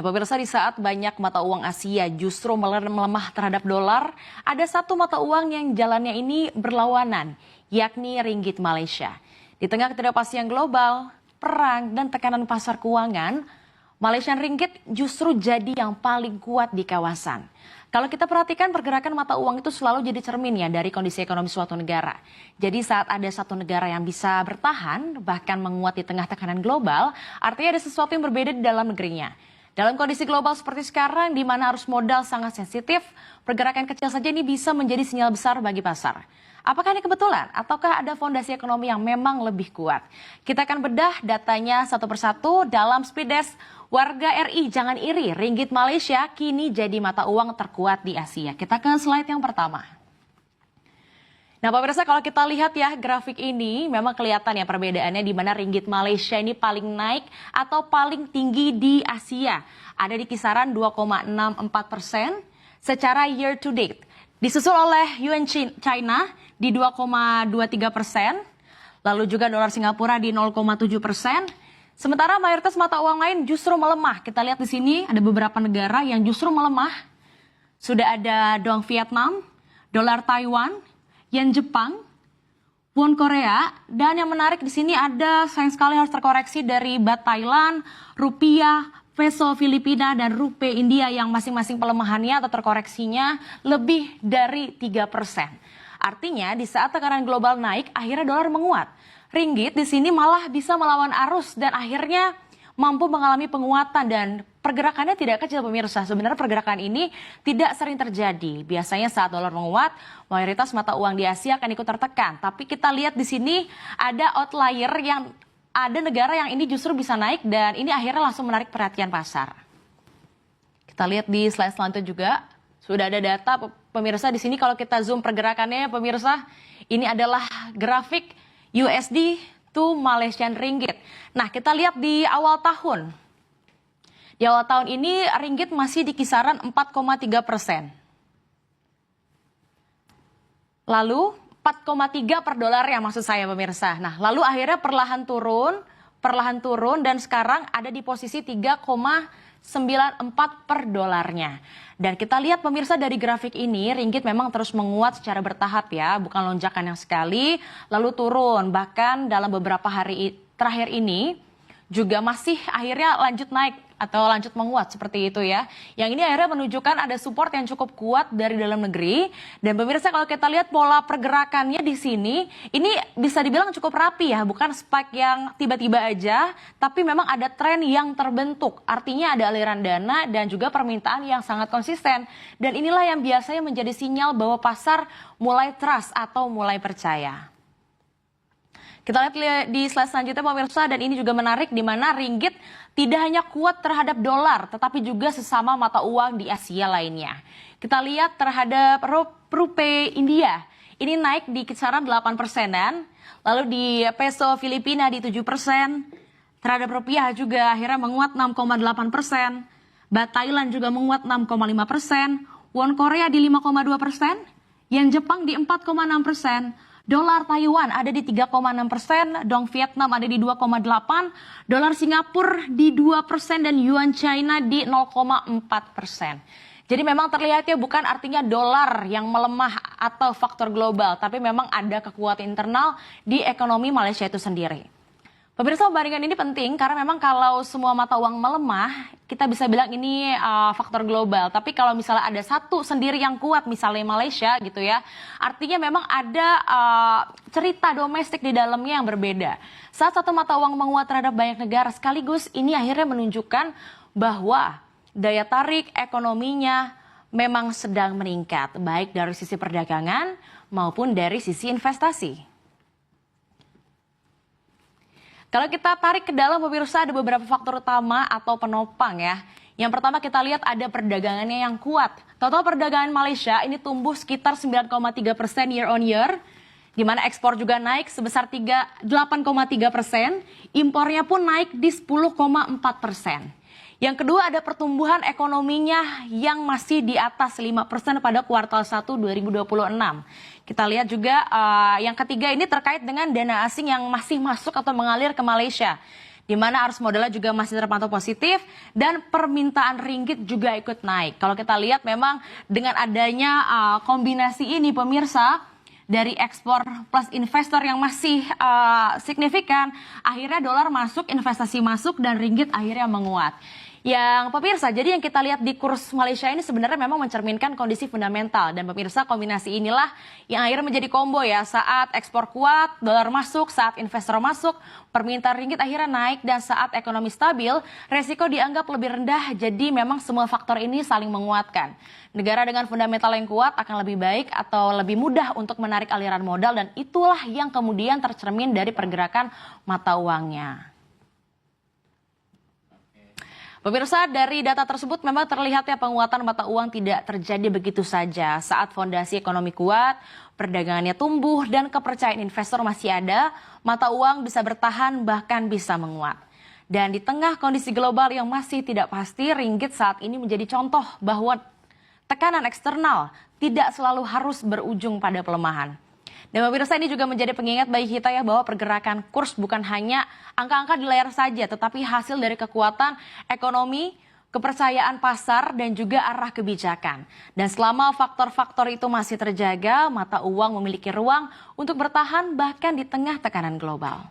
Ya pemirsa, di saat banyak mata uang Asia justru melemah terhadap dolar, ada satu mata uang yang jalannya ini berlawanan, yakni ringgit Malaysia. Di tengah ketidakpastian global, perang, dan tekanan pasar keuangan, Malaysian ringgit justru jadi yang paling kuat di kawasan. Kalau kita perhatikan pergerakan mata uang itu selalu jadi cermin ya dari kondisi ekonomi suatu negara. Jadi saat ada satu negara yang bisa bertahan, bahkan menguat di tengah tekanan global, artinya ada sesuatu yang berbeda di dalam negerinya. Dalam kondisi global seperti sekarang, di mana arus modal sangat sensitif, pergerakan kecil saja ini bisa menjadi sinyal besar bagi pasar. Apakah ini kebetulan ataukah ada fondasi ekonomi yang memang lebih kuat? Kita akan bedah datanya satu persatu dalam Speed Desk. Warga RI jangan iri, ringgit Malaysia kini jadi mata uang terkuat di Asia. Kita ke slide yang pertama. Nah pemirsa, kalau kita lihat ya grafik ini memang kelihatan ya perbedaannya di mana ringgit Malaysia ini paling naik atau paling tinggi di Asia. Ada di kisaran 2,64% secara year to date. Disusul oleh Yuan China di 2,23%, lalu juga dolar Singapura di 0,7%. Sementara mayoritas mata uang lain justru melemah. Kita lihat di sini ada beberapa negara yang justru melemah. Sudah ada dong Vietnam, dolar Taiwan, yen Jepang, won Korea, dan yang menarik di sini ada sayang sekali harus terkoreksi dari baht Thailand, rupiah, peso Filipina, dan rupiah India yang masing-masing pelemahannya atau terkoreksinya lebih dari 3%. Artinya di saat tekanan global naik, akhirnya dolar menguat. Ringgit di sini malah bisa melawan arus dan akhirnya mampu mengalami penguatan dan pergerakannya tidak kecil pemirsa. Sebenarnya pergerakan ini tidak sering terjadi. Biasanya saat dolar menguat, mayoritas mata uang di Asia akan ikut tertekan. Tapi kita lihat di sini ada outlier yang ada negara yang ini justru bisa naik dan ini akhirnya langsung menarik perhatian pasar. Kita lihat di slide selanjutnya juga sudah ada data pemirsa di sini kalau kita zoom pergerakannya pemirsa, ini adalah grafik USD to Malaysian Ringgit. Nah, kita lihat di awal tahun. Di awal tahun ini ringgit masih di kisaran 4,3%. Lalu 4,3 per dolar ya maksud saya pemirsa. Nah, lalu akhirnya perlahan turun dan sekarang ada di posisi 3,94 per dolarnya. Dan kita lihat pemirsa dari grafik ini, ringgit memang terus menguat secara bertahap ya, bukan lonjakan yang sekali, lalu turun. Bahkan dalam beberapa hari terakhir ini juga masih akhirnya lanjut naik atau lanjut menguat seperti itu ya. Yang ini akhirnya menunjukkan ada support yang cukup kuat dari dalam negeri. Dan pemirsa kalau kita lihat pola pergerakannya di sini, ini bisa dibilang cukup rapi ya, bukan spike yang tiba-tiba aja, tapi memang ada tren yang terbentuk. Artinya ada aliran dana dan juga permintaan yang sangat konsisten. Dan inilah yang biasanya menjadi sinyal bahwa pasar mulai trust atau mulai percaya. Kita lihat di slide selanjutnya pemirsa, dan ini juga menarik di mana ringgit tidak hanya kuat terhadap dolar tetapi juga sesama mata uang di Asia lainnya. Kita lihat terhadap rupiah India, ini naik di kisaran 8%-an, lalu di peso Filipina di 7%, terhadap rupiah juga akhirnya menguat 6,8%, baht Thailand juga menguat 6,5%, won Korea di 5,2%, yen Jepang di 4,6%, dolar Taiwan ada di 3,6%, dong Vietnam ada di 2,8%, dolar Singapura di 2%, dan yuan China di 0,4%. Jadi memang terlihatnya bukan artinya dolar yang melemah atau faktor global, tapi memang ada kekuatan internal di ekonomi Malaysia itu sendiri. Pemirsa, perbandingan ini penting karena memang kalau semua mata uang melemah, kita bisa bilang ini faktor global. Tapi kalau misalnya ada satu sendiri yang kuat, misalnya Malaysia gitu ya, artinya memang ada cerita domestik di dalamnya yang berbeda. Saat satu mata uang menguat terhadap banyak negara sekaligus, ini akhirnya menunjukkan bahwa daya tarik ekonominya memang sedang meningkat, baik dari sisi perdagangan maupun dari sisi investasi. Kalau kita tarik ke dalam pemirsa, ada beberapa faktor utama atau penopang ya. Yang pertama kita lihat ada perdagangannya yang kuat. Total perdagangan Malaysia ini tumbuh sekitar 9,3% year on year. Di mana ekspor juga naik sebesar 8,3%. Impornya pun naik di 10,4%. Yang kedua ada pertumbuhan ekonominya yang masih di atas 5% pada kuartal 1 2026. Kita lihat juga yang ketiga ini terkait dengan dana asing yang masih masuk atau mengalir ke Malaysia. di mana arus modalnya juga masih terpantau positif dan permintaan ringgit juga ikut naik. Kalau kita lihat memang dengan adanya kombinasi ini pemirsa, dari ekspor plus investor yang masih signifikan, akhirnya dolar masuk, investasi masuk, dan ringgit akhirnya menguat. Yang pemirsa, jadi yang kita lihat di kurs Malaysia ini sebenarnya memang mencerminkan kondisi fundamental. Dan pemirsa, kombinasi inilah yang akhirnya menjadi combo ya. Saat ekspor kuat, dolar masuk, saat investor masuk, permintaan ringgit akhirnya naik. Dan saat ekonomi stabil, resiko dianggap lebih rendah. Jadi memang semua faktor ini saling menguatkan. Negara dengan fundamental yang kuat akan lebih baik atau lebih mudah untuk menarik aliran modal. Dan itulah yang kemudian tercermin dari pergerakan mata uangnya. Pemirsa, dari data tersebut memang terlihat ya penguatan mata uang tidak terjadi begitu saja. Saat fondasi ekonomi kuat, perdagangannya tumbuh, dan kepercayaan investor masih ada, mata uang bisa bertahan bahkan bisa menguat. Dan di tengah kondisi global yang masih tidak pasti, ringgit saat ini menjadi contoh bahwa tekanan eksternal tidak selalu harus berujung pada pelemahan. Dan pemirsa, ini juga menjadi pengingat bagi kita ya bahwa pergerakan kurs bukan hanya angka-angka di layar saja, tetapi hasil dari kekuatan ekonomi, kepercayaan pasar, dan juga arah kebijakan. Dan selama faktor-faktor itu masih terjaga, mata uang memiliki ruang untuk bertahan bahkan di tengah tekanan global.